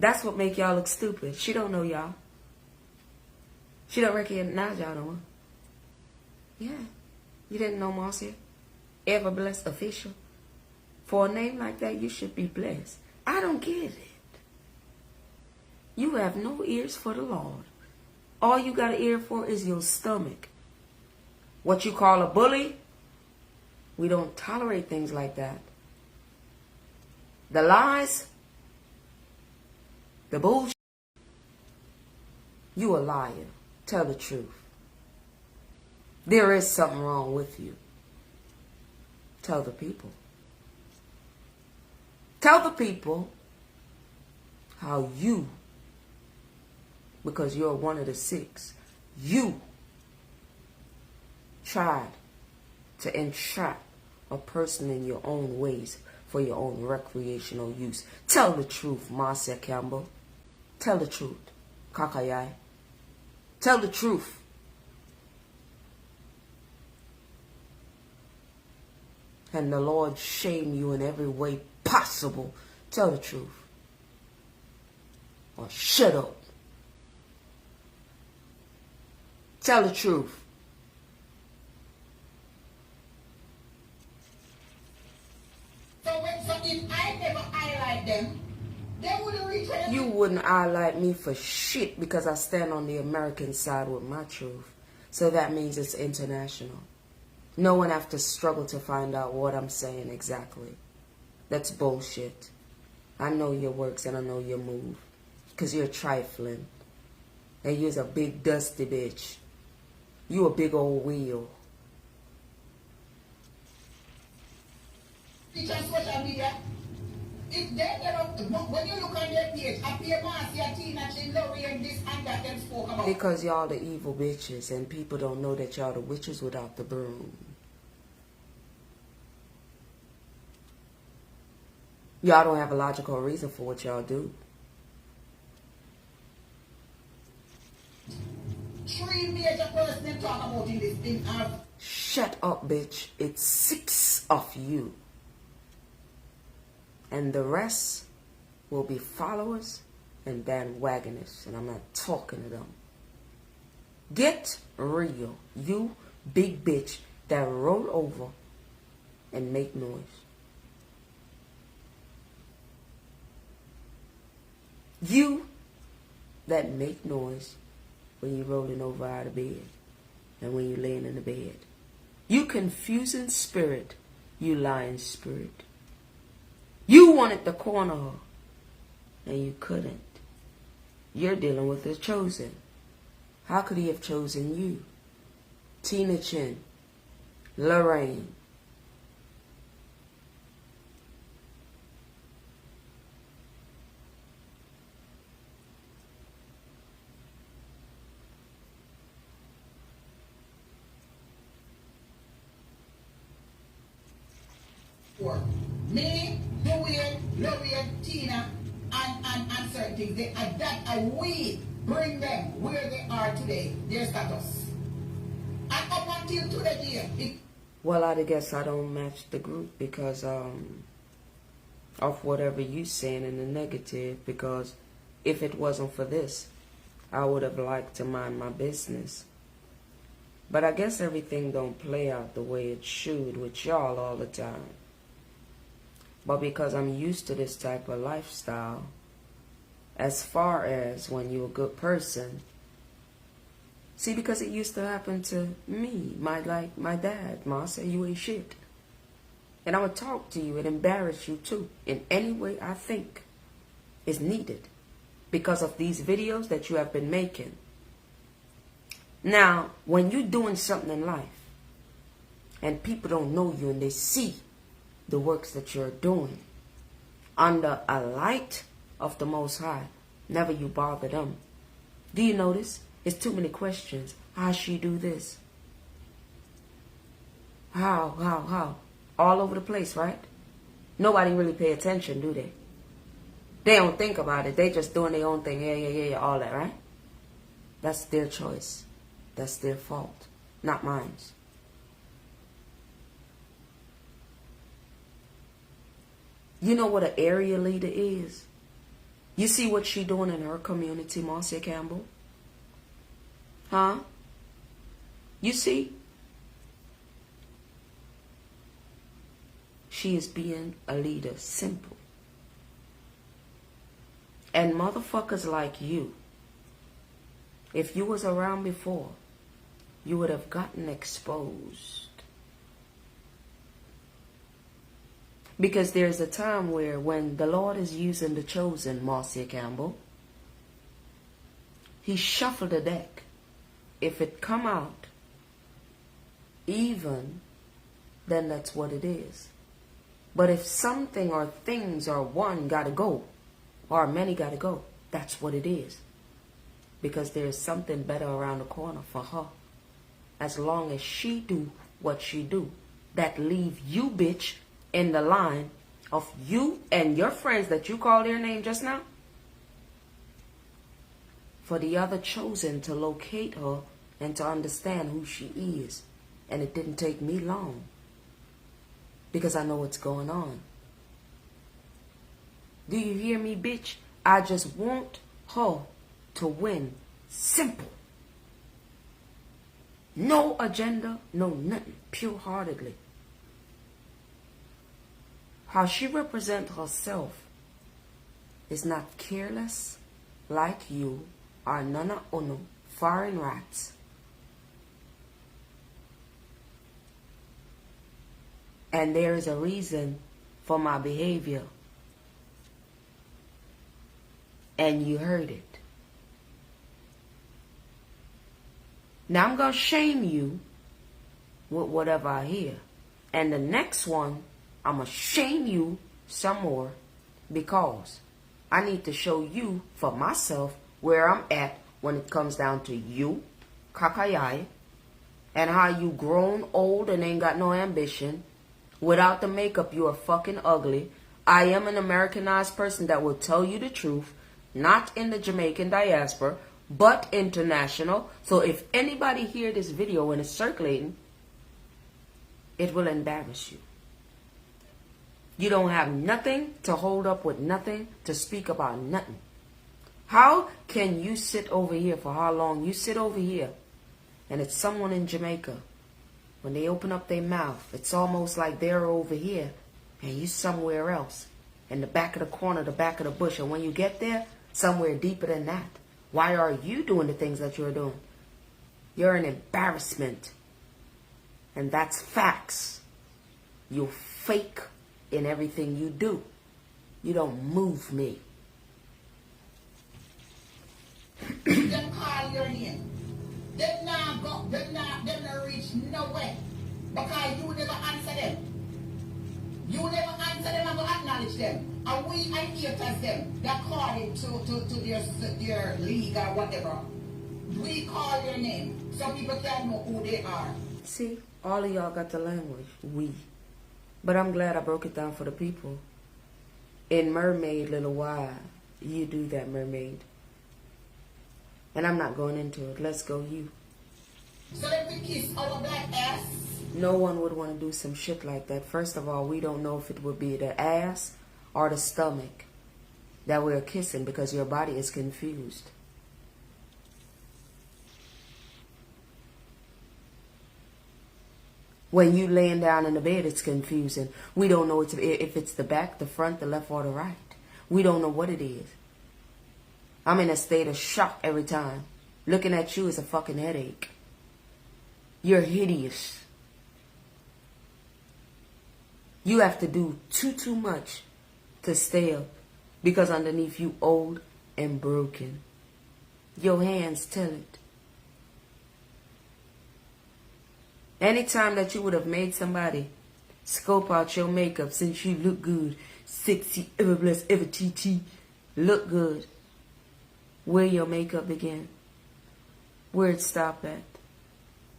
That's what make y'all look stupid. She don't know y'all. She don't recognize y'all no more. Yeah. You didn't know Marcia? Ever blessed official? For a name like that, you should be blessed. I don't get it. You have no ears for the Lord. All you got an ear for is your stomach. What you call a bully? We don't tolerate things like that. The lies, the bullshit. You a liar. Tell the truth. There is something wrong with you. Tell the people. Tell the people how you, because you're one of the 6, you tried to entrap a person in your own ways for your own recreational use. Tell the truth, Marcia Campbell. Tell the truth, Kakayai. Tell the truth. And the Lord shame you in every way possible. Tell the truth. Or shut up. Tell the truth. So if I never highlight them, they wouldn't reach them. You wouldn't highlight me for shit because I stand on the American side with my truth. So that means it's international. No one have to struggle to find out what I'm saying exactly. That's bullshit. I know your works and I know your move. Because you're trifling. And you're a big dusty bitch. You a big old wheel. It's on social media. If they never, when you look on their page, appear Marcia, Tina, Lori, and this and that, them spoke about. Because y'all the evil bitches and people don't know that y'all the witches without the broom. Y'all don't have a logical reason for what y'all do. 3 major persons they talk about in this thing are... Shut up, bitch. It's 6 of you. And the rest will be followers and bandwagoners. And I'm not talking to them. Get real. You big bitch that roll over and make noise. You that make noise when you're rolling over out of bed and when you're laying in the bed. You confusing spirit, you lying spirit. You wanted to corner her and you couldn't. You're dealing with the chosen. How could he have chosen you? Tina Chin, Lorraine. Me, Dwayne, Lorian, Tina, and certain things. They adapt and we bring them where they are today, their status. And up until today, well, I guess I don't match the group because of whatever you saying in the negative. Because if it wasn't for this, I would have liked to mind my business. But I guess everything don't play out the way it should with y'all all the time. But because I'm used to this type of lifestyle, as far as when you're a good person, see, because it used to happen to me, my dad, Marcia, you ain't shit. And I would talk to you and embarrass you too, in any way I think is needed, because of these videos that you have been making. Now, when you're doing something in life, and people don't know you and they see the works that you're doing under a light of the Most High, never you bother them. Do you notice? It's too many questions. How she do this? How? All over the place, right? Nobody really pay attention, do they? They don't think about it. They just doing their own thing. Yeah, all that, right? That's their choice. That's their fault, not mine. You know what an area leader is? You see what she doing in her community, Marcia Campbell? Huh? You see? She is being a leader. Simple. And motherfuckers like you, if you was around before, you would have gotten exposed. Because there's a time where when the Lord is using the chosen, Marcia Campbell, he shuffled the deck. If it come out even, then that's what it is. But if something or things or one gotta go, or many gotta go, that's what it is. Because there's something better around the corner for her. As long as she do what she do, that leave you, bitch, in the line of you and your friends that you called their name just now, for the other chosen to locate her and to understand who she is. And it didn't take me long, because I know what's going on. Do you hear me, bitch? I just want her to win. Simple. No agenda, no nothing. Pure-heartedly. How she represents herself is not careless like you are none of foreign rats. And there is a reason for my behavior. And you heard it. Now I'm going to shame you with whatever I hear. And the next one, I'm going to shame you some more, because I need to show you for myself where I'm at when it comes down to you, kakayai, and how you grown old and ain't got no ambition. Without the makeup, you are fucking ugly. I am an Americanized person that will tell you the truth, not in the Jamaican diaspora, but international. So if anybody hear this video and it's circulating, it will embarrass you. You don't have nothing to hold up with, nothing to speak about, nothing. How can you sit over here for how long? You sit over here and it's someone in Jamaica. When they open up their mouth, it's almost like they're over here and you somewhere else, in the back of the corner, the back of the bush. And when you get there, somewhere deeper than that. Why are you doing the things that you're doing? You're an embarrassment. And that's facts. You're fake in everything you do. You don't move me. Them call your name. Them not go, them not reach nowhere. Because you never answer them. You never answer them and go acknowledge them. And we are here as them. According to their league or whatever. We call your name so people can know who they are. See, all of y'all got the language. We. But I'm glad I broke it down for the people. In Mermaid, little Y, you do that, Mermaid. And I'm not going into it. Let's go, you. So let me kiss our black ass. No one would want to do some shit like that. First of all, we don't know if it would be the ass or the stomach that we're kissing, because your body is confused. When you laying down in the bed, it's confusing. We don't know if it's the back, the front, the left, or the right. We don't know what it is. I'm in a state of shock every time. Looking at you is a fucking headache. You're hideous. You have to do too much to stay up, because underneath you old and broken. Your hands tell it. Anytime that you would have made somebody scope out your makeup, since you look good, sexy, ever blessed, ever TT, look good, where your makeup begin? Where it stop at?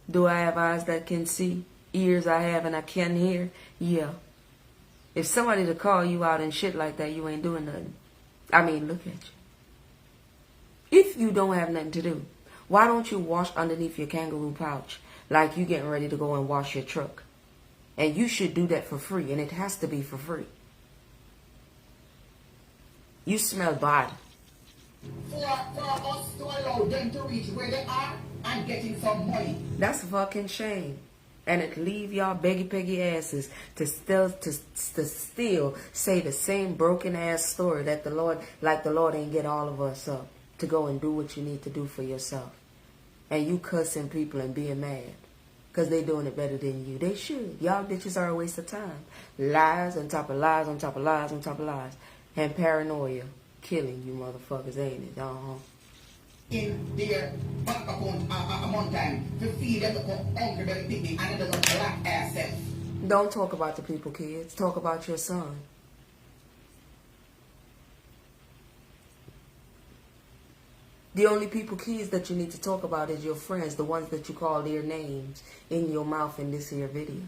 Do I have eyes that can see? Ears I have and I can hear? Yeah. If somebody to call you out and shit like that, you ain't doing nothing. I mean, look at you. If you don't have nothing to do, why don't you wash underneath your kangaroo pouch like you getting ready to go and wash your truck? And you should do that for free, and it has to be for free. You smell bad. for us to allow them to reach where they are and getting some money. That's a fucking shame. And it leave y'all beggy peggy asses to still say the same broken ass story that the Lord ain't get all of us up to go and do what you need to do for yourself. And you cussing people and being mad because they doing it better than you. They should. Y'all bitches are a waste of time. Lies on top of lies on top of lies on top of lies. And paranoia killing you motherfuckers, ain't it? In their bank account a month time to feed them the hungry belly picnic and they don't black ass self. Don't talk about the people, kids. Talk about your son. The only people, kids, that you need to talk about is your friends, the ones that you call their names in your mouth in this here video.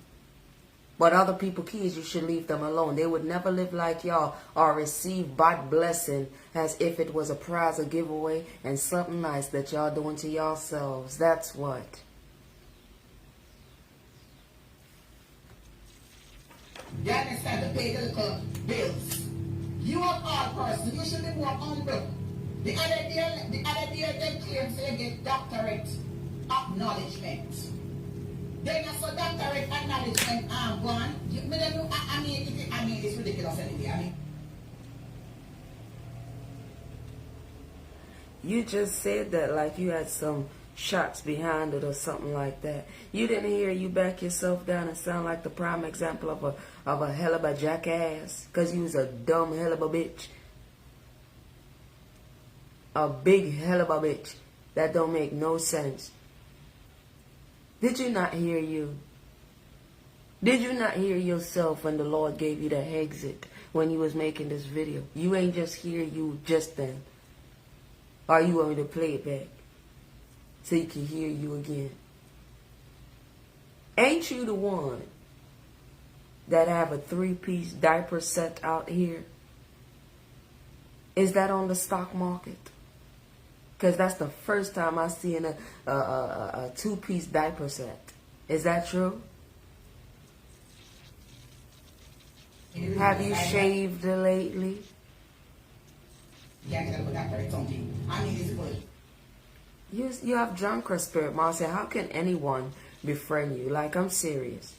But other people, kids, you should leave them alone. They would never live like y'all or receive bad blessing as if it was a prize or giveaway and something nice that y'all doing to yourselves. That's what. You understand to pay the little bills. You are all person. You should be more humble. The other day they claim they get doctorate acknowledgement. Then I saw doctorate acknowledgement one. I mean it's ridiculous anyway. You just said that like you had some shots behind it or something like that. You didn't hear you back yourself down and sound like the prime example of a hell of a jackass because you was a dumb hell of a bitch. A big hell of a bitch that don't make no sense. Did you not hear you? Did you not hear yourself when the Lord gave you the exit when you was making this video? You ain't just hear you just then. Or you want me to play it back so you can hear you again? Ain't you the one that have a 3-piece diaper set out here? Is that on the stock market? Because that's the first time I seen a 2-piece diaper set. Is that true? Have you shaved lately? Yeah, I mean, it's good. You have drunker spirit, Marcia. How can anyone befriend you? Like, I'm serious.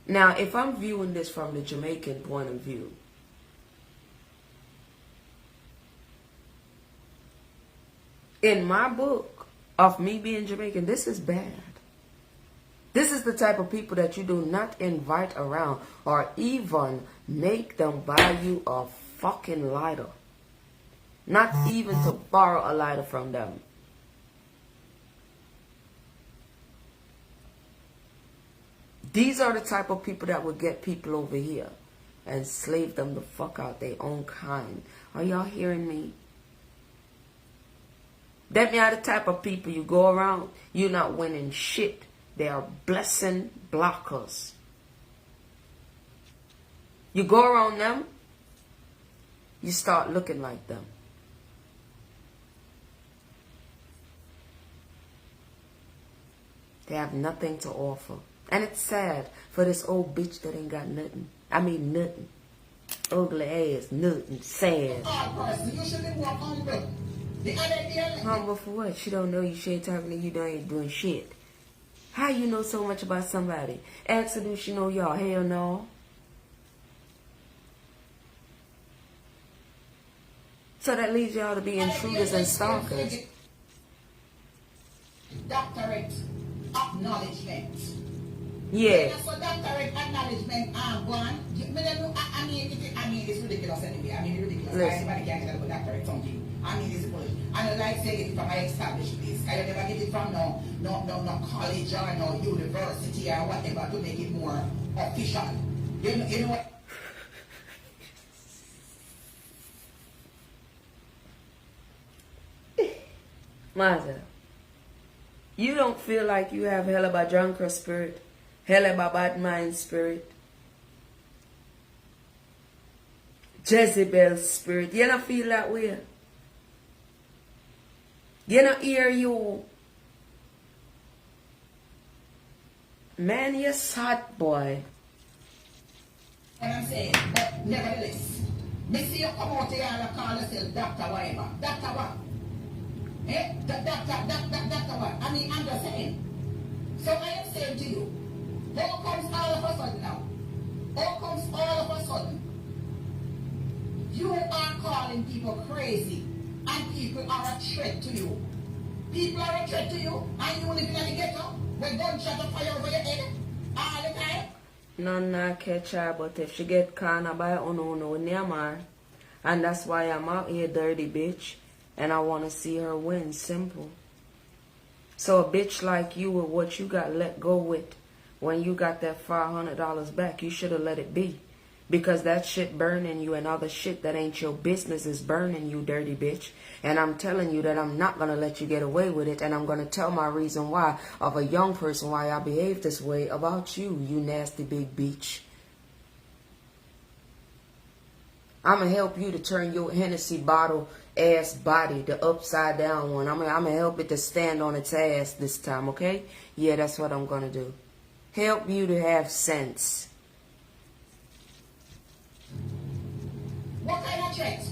Now, if I'm viewing this from the Jamaican point of view, in my book of me being Jamaican, this is bad. This is the type of people that you do not invite around or even make them buy you a fucking lighter. Not even to borrow a lighter from them. These are the type of people that would get people over here and slave them the fuck out their own kind. Are y'all hearing me? That me are the type of people you go around, you're not winning shit. They are blessing blockers. You go around them, you start looking like them. They have nothing to offer. And it's sad for this old bitch that ain't got nothing. I mean nothing. Ugly ass, nothing, sad. You should be more humble. The other day, humble for what? She don't know you. She ain't talking to you. Don't ain't doing shit. How you know so much about somebody? Ask her, do she know y'all? Hell no. So that leads y'all to be intruders and stalkers. Doctorate acknowledgement. Yeah. So doctorate acknowledgement one. I mean it's ridiculous anyway. I mean it's ridiculous. Everybody can get a doctorate something. I mean it's good. And like saying it from my established place. I never get it from no college or no university or whatever to make it more official. You know what? Marcia, you don't feel like you have hell of a drunkard spirit, hell of a bad mind spirit, Jezebel spirit. You don't feel that way? You don't hear you? Man, you're sad, boy. What I'm saying, but nevertheless, me see you come out here and call yourself Dr. Whatever. Dr. what? Eh? That what? I mean, I'm just saying. So I am saying to you, how comes all of a sudden now? How comes all of a sudden you are calling people crazy and people are a threat to you? People are a threat to you and you living in the ghetto with gunshot of fire over your head all the time? None not catch her, but if she get cornered by uno near her, and that's why I'm out here, dirty bitch, and I want to see her win, simple. So a bitch like you with what you got let go with, when you got that $500 back, you should have let it be. Because that shit burning you and other shit that ain't your business is burning you, dirty bitch. And I'm telling you that I'm not going to let you get away with it. And I'm going to tell my reason why of a young person why I behave this way about you, you nasty big bitch. I'm going to help you to turn your Hennessy bottle ass body, the upside down one. I'm going to help it to stand on its ass this time, okay? Yeah, that's what I'm going to do. Help you to have sense. What kind of threat?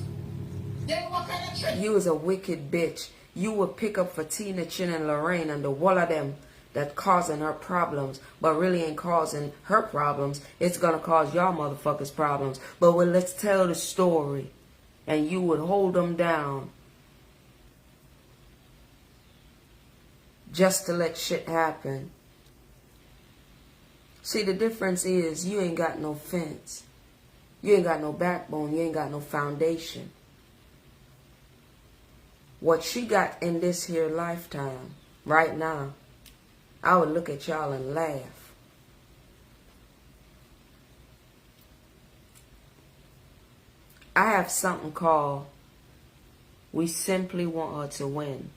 Then what kind of threat? You is a wicked bitch. You would pick up for Tina, Chin, and Lorraine and the wall of them that causing her problems, but really ain't causing her problems. It's gonna cause y'all motherfuckers problems. But when let's tell the story, and you would hold them down just to let shit happen. See, the difference is you ain't got no fence. You ain't got no backbone. You ain't got no foundation. What she got in this here lifetime, right now, I would look at y'all and laugh. I have something called, we simply want her to win.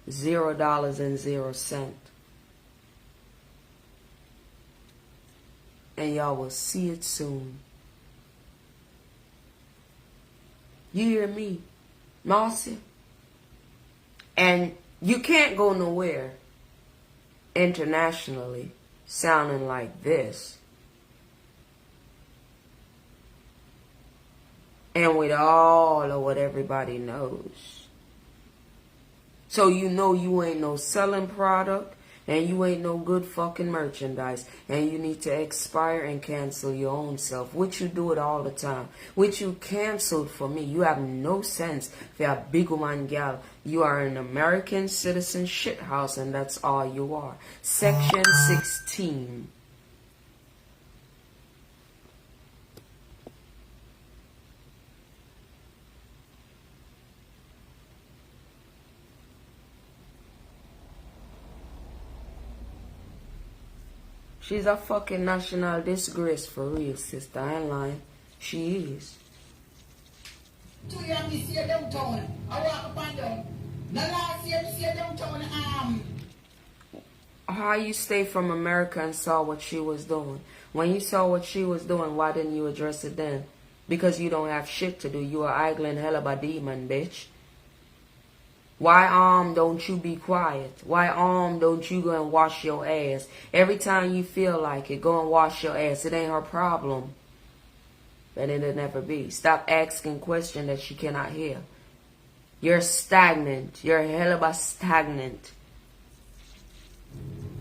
$0.00. And y'all will see it soon. You hear me, Marcia? And you can't go nowhere internationally sounding like this. And with all of what everybody knows. So you know you ain't no selling product. And you ain't no good fucking merchandise. And you need to expire and cancel your own self. Which you do it all the time. Which you canceled for me. You have no sense. If you're a big woman gal. You are an American citizen shithouse. And that's all you are. Section 16. She's a fucking national disgrace for real, sister. I ain't lying. She is. Two years me see her downtown. I walk up and down. The last year me see her downtown. How you stay from America and saw what she was doing? When you saw what she was doing, why didn't you address it then? Because you don't have shit to do. You are idling hell of a demon, bitch. Why don't you be quiet? Why don't you go and wash your ass? Every time you feel like it, go and wash your ass. It ain't her problem. And it'll never be. Stop asking questions that she cannot hear. You're stagnant. You're hell of a stagnant.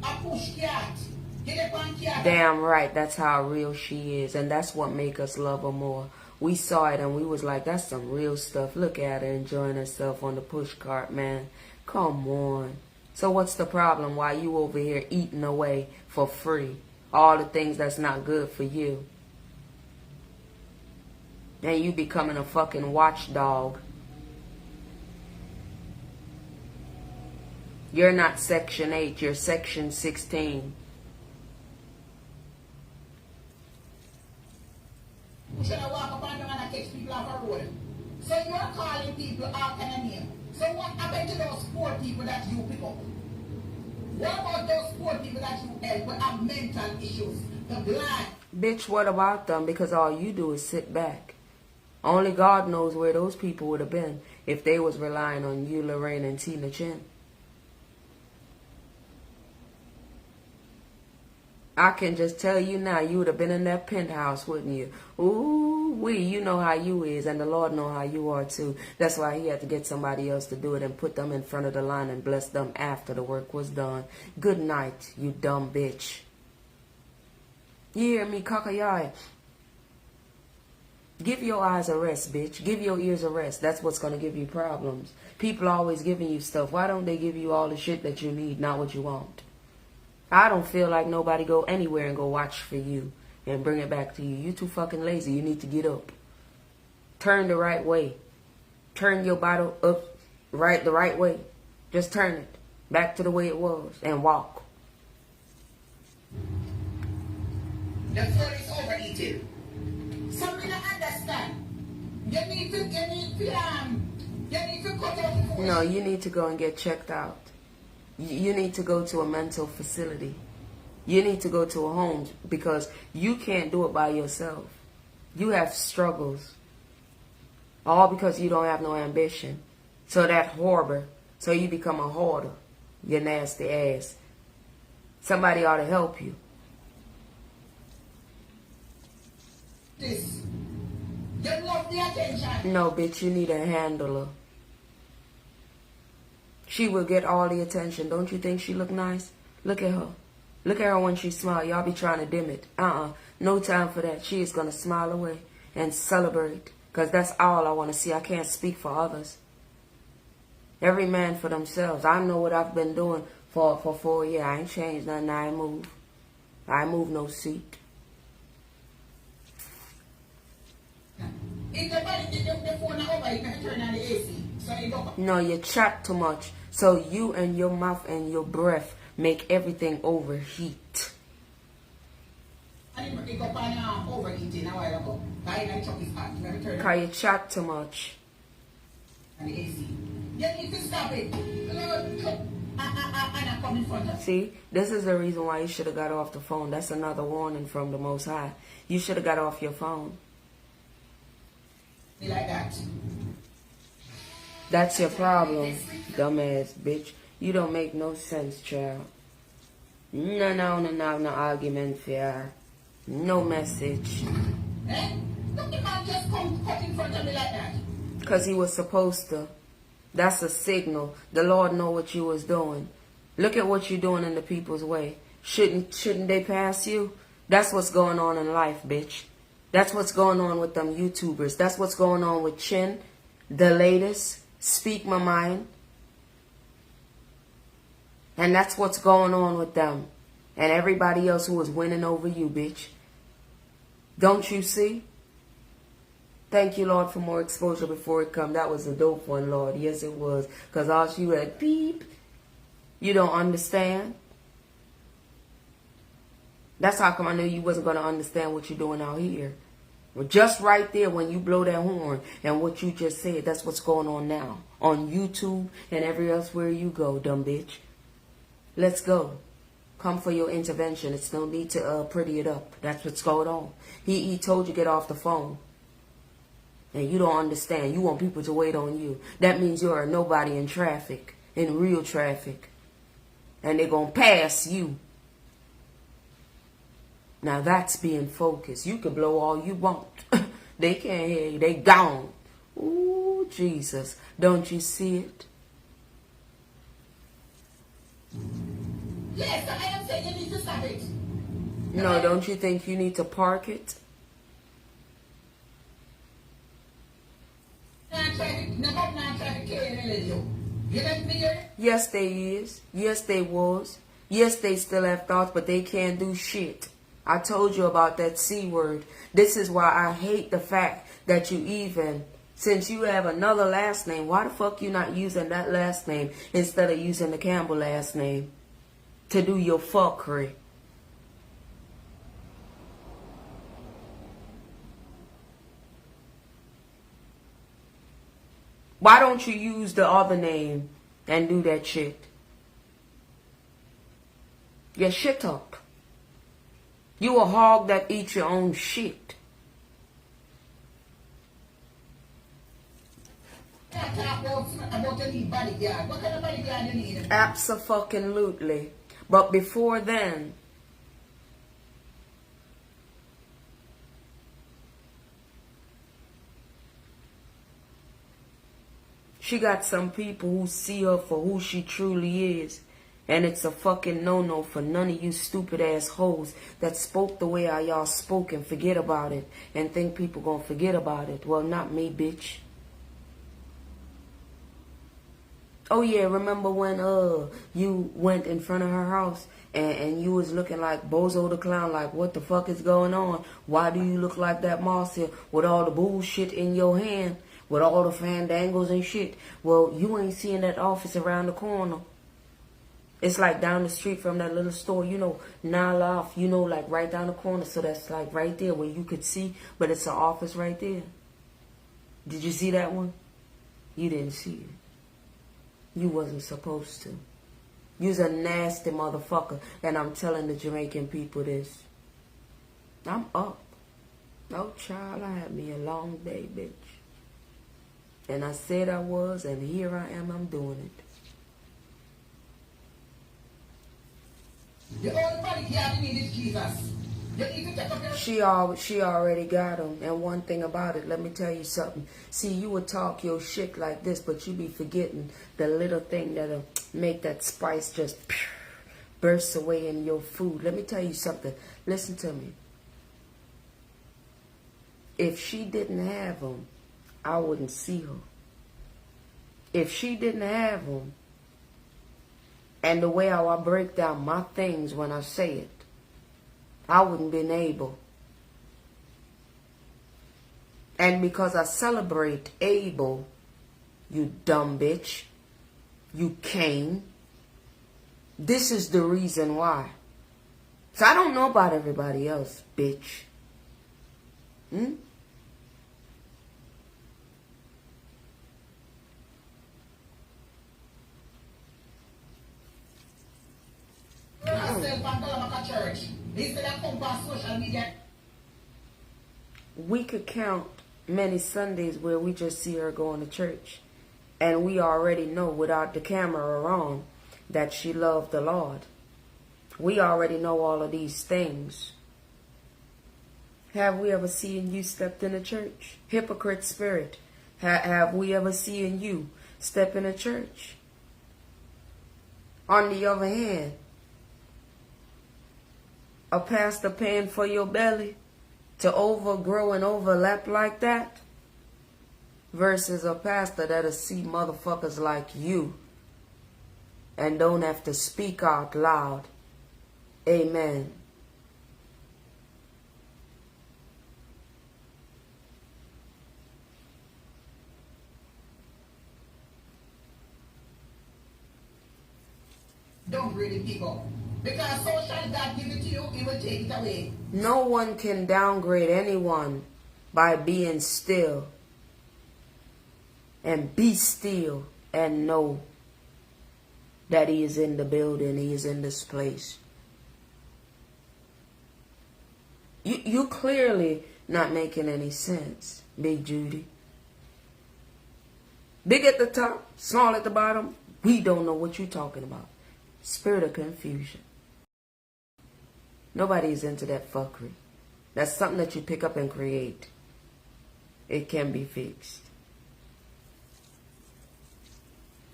I push cat. Get up on cat. Damn right. That's how real she is. And that's what make us love her more. We saw it and we was like, that's some real stuff. Look at her enjoying herself on the push cart, man. Come on. So what's the problem? Why you over here eating away for free? All the things that's not good for you. And you becoming a fucking watchdog. You're not Section 8. You're Section 16. Should I walk up and down and catch people off the road? So you're calling people out and name. So what happened to those poor people that you pick up? What about those poor people that you help with have mental issues? The blind. Bitch, what about them? Because all you do is sit back. Only God knows where those people would have been if they was relying on you, Lorraine, and Tina Chin. I can just tell you now, you would have been in that penthouse, wouldn't you? Ooh, Ooh-wee, you know how you is, and the Lord know how you are too. That's why he had to get somebody else to do it and put them in front of the line and bless them after the work was done. Good night, you dumb bitch. You hear me, cockeyeye? Give your eyes a rest, bitch. Give your ears a rest. That's what's going to give you problems. People always giving you stuff. Why don't they give you all the shit that you need, not what you want? I don't feel like nobody go anywhere and go watch for you and bring it back to you. You too fucking lazy. You need to get up. Turn the right way. Turn your bottle up the right way. Just turn it back to the way it was and walk. The food is overeating. Something I understand. You need to cut out the food. No, you need to go and get checked out. You need to go to a mental facility. You need to go to a home because you can't do it by yourself. You have struggles. All because you don't have no ambition. So that hoarder. So you become a hoarder. You nasty ass. Somebody ought to help you. This. You love the attention. No, bitch, you need a handler. She will get all the attention. Don't you think she look nice? Look at her. Look at her when she smile. Y'all be trying to dim it. No time for that. She is going to smile away and celebrate. Because that's all I want to see. I can't speak for others. Every man for themselves. I know what I've been doing for 4 years. I ain't changed nothing. I ain't moved. I ain't moved no seat. If the phone is over, you can turn on the AC. So you don't... No, you chat too much. So you and your mouth and your breath make everything overheat. I didn't pick up on overeating a while ago. I took his heart. Because you chat too much. And the AC. You need to stop it. Anna, come in front of. See, this is the reason why you should have got off the phone. That's another warning from the Most High. You should have got off your phone. You like that? That's your problem, dumbass bitch. You don't make no sense, child. No argument fair. No message. Eh? Look, the man just come cut in front of me like that. Because he was supposed to. That's a signal. The Lord know what you was doing. Look at what you're doing in the people's way. Shouldn't they pass you? That's what's going on in life, bitch. That's what's going on with them YouTubers. That's what's going on with Chin, the latest, Speak My Mind. And that's what's going on with them. And everybody else who is winning over you, bitch. Don't you see? Thank you, Lord, for more exposure before it come. That was a dope one, Lord. Yes, it was. Because all she read, beep. You don't understand. That's how come I knew you wasn't going to understand what you're doing out here. Well, just right there when you blow that horn and what you just said, that's what's going on now. On YouTube and everywhere else where you go, dumb bitch. Let's go. Come for your intervention. It's no need to pretty it up. That's what's going on. He told you get off the phone. And you don't understand. You want people to wait on you. That means you're a nobody in traffic. In real traffic. And they're going to pass you. Now that's being focused. You can blow all you want. They can't hear you. They gone. Ooh, Jesus. Don't you see it? Yes, I am saying you need to stop it. No, don't you think you need to park it? Yes, they is. Yes, they was. Yes, they still have thoughts, but they can't do shit. I told you about that C word. This is why I hate the fact that you even, since you have another last name, why the fuck you not using that last name instead of using the Campbell last name to do your fuckery? Why don't you use the other name and do that shit? Yeah, shit up. You a hog that eats your own shit. Abso-fucking-lutely. But before then, She got some people who see her for who she truly is. And it's a fucking no-no for none of you stupid ass hoes that spoke the way how y'all spoke and forget about it and think people gonna forget about it. Well, not me, bitch. Oh yeah, remember when you went in front of her house and you was looking like Bozo the Clown, like what the fuck is going on? Why do you look like that Marcia with all the bullshit in your hand, with all the fandangles and shit? Well, you ain't seeing that office around the corner. It's like down the street from that little store, you know, Naloff, you know, like right down the corner. So that's like right there where you could see, but it's an office right there. Did you see that one? You didn't see it. You wasn't supposed to. You's a nasty motherfucker, and I'm telling the Jamaican people this. I'm up. No, child, I had me a long day, bitch. And I said I was, and here I am, I'm doing it. The only body you need is Jesus. You need to take up your... She already got him. And one thing about it, let me tell you something. See, you would talk your shit like this, but you be forgetting the little thing that'll make that spice just burst away in your food. Let me tell you something. Listen to me. If she didn't have him, I wouldn't see her. If she didn't have him, and the way how I break down my things when I say it, I wouldn't been able. And because I celebrate Abel, you dumb bitch, you Cain, this is the reason why. So I don't know about everybody else, bitch. We could count many Sundays where we just see her going to church. And we already know without the camera on that she loved the Lord. We already know all of these things. Have we ever seen you stepped in a church? Hypocrite spirit. Have we ever seen you step in a church? On the other hand, a pastor paying for your belly to overgrow and overlap like that versus a pastor that'll see motherfuckers like you and don't have to speak out loud. Amen. Don't really people. Because so shall God give it to you, He will take it away. No one can downgrade anyone by being still. And be still and know that He is in the building, He is in this place. You clearly not making any sense, Big Judy. Big at the top, small at the bottom. We don't know what you're talking about. Spirit of confusion. Nobody is into that fuckery. That's something that you pick up and create. It can be fixed.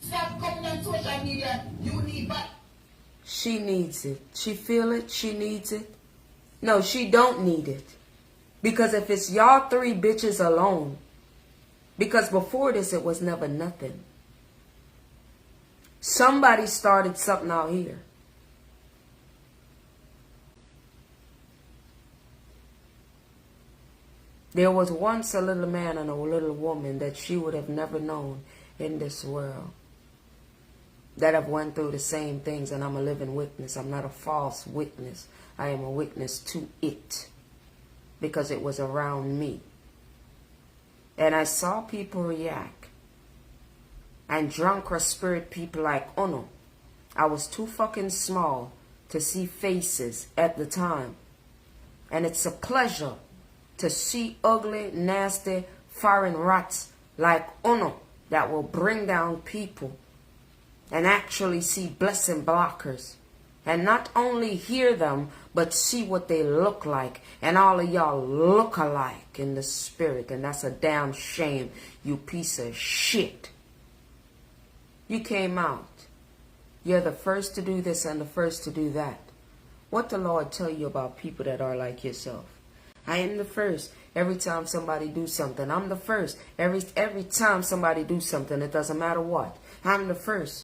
Stop coming on social media. You need back. She needs it. She feel it. She needs it. No, she don't need it. Because if it's y'all three bitches alone, because before this it was never nothing. Somebody started something out here. There was once a little man and a little woman that she would have never known in this world. That have went through the same things, and I'm a living witness. I'm not a false witness. I am a witness to it. Because it was around me. And I saw people react. And drunk or spirit people like, oh no. I was too fucking small to see faces at the time. And it's a pleasure to see ugly, nasty, foreign rats like Ono that will bring down people and actually see blessing blockers and not only hear them but see what they look like, and all of y'all look alike in the spirit, and that's a damn shame, you piece of shit. You came out. You're the first to do this and the first to do that. What the Lord tell you about people that are like yourself? I am the first. Every time somebody do something, I'm the first. Every time somebody do something, it doesn't matter what. I'm the first.